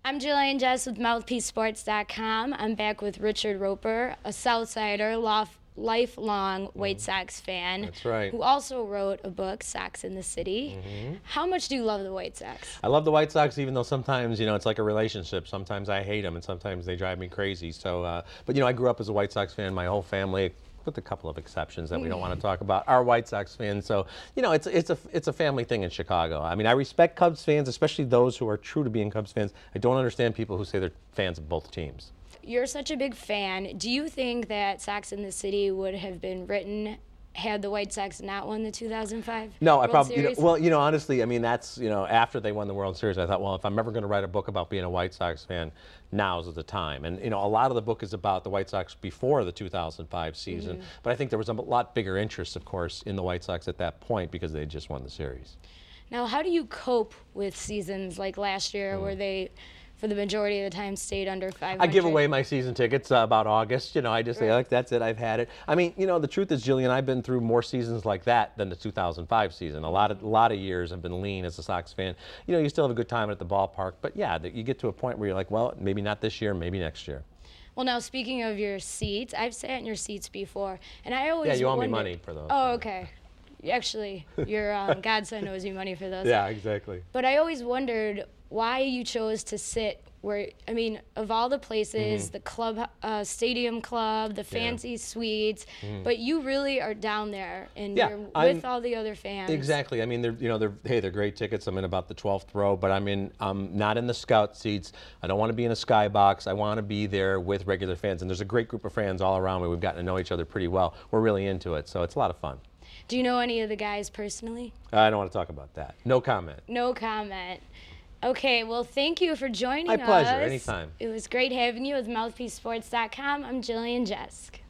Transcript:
I'm Jillian Jess with MouthpieceSports.com. I'm back with Richard Roper, a Southsider, lifelong White Sox fan. That's right. Who also wrote a book, Sox in the City. How much do you love the White Sox? I love the White Sox, even though sometimes, it's like a relationship. Sometimes I hate them, and sometimes they drive me crazy. So, but I grew up as a White Sox fan. My whole family, with a couple of exceptions that we don't want to talk about, are White Sox fans. So, it's a family thing in Chicago. I mean, I respect Cubs fans, especially those who are true to being Cubs fans. I don't understand people who say they're fans of both teams. You're such a big fan. Do you think that Sox in the City would have been written had the White Sox not won the 2005 No, I World probably, Series? honestly, I mean, that's, after they won the World Series, I thought, well, if I'm ever going to write a book about being a White Sox fan, now's the time. And, a lot of the book is about the White Sox before the 2005 season, but I think there was a lot bigger interest, of course, in the White Sox at that point because they just won the series. Now, how do you cope with seasons like last year where they, for the majority of the time, stayed under 500? I give away my season tickets about August. I just say, like, that's it, I've had it. I mean, the truth is, Jillian, I've been through more seasons like that than the 2005 season. A lot of years I've been lean as a Sox fan. You still have a good time at the ballpark, but yeah, you get to a point where you're like, well, maybe not this year, maybe next year. Well, now, speaking of your seats, I've sat in your seats before, and I always Yeah, you owe me wondered, money for those. Oh, okay. Actually, your godson owes you money for those. Yeah, exactly. But I always wondered why you chose to sit where, I mean, of all the places, the club, stadium club, the fancy suites, but you really are down there and you're with all the other fans. Exactly. I mean, they're great tickets. I'm in about the 12th row, but I'm not in the scout seats. I don't want to be in a skybox. I want to be there with regular fans, and there's a great group of fans all around me. We've gotten to know each other pretty well. We're really into it, so it's a lot of fun. Do you know any of the guys personally? I don't want to talk about that. No comment. No comment. Okay, well, thank you for joining us. My pleasure, anytime. It was great having you with MouthpieceSports.com. I'm Jillian Jesk.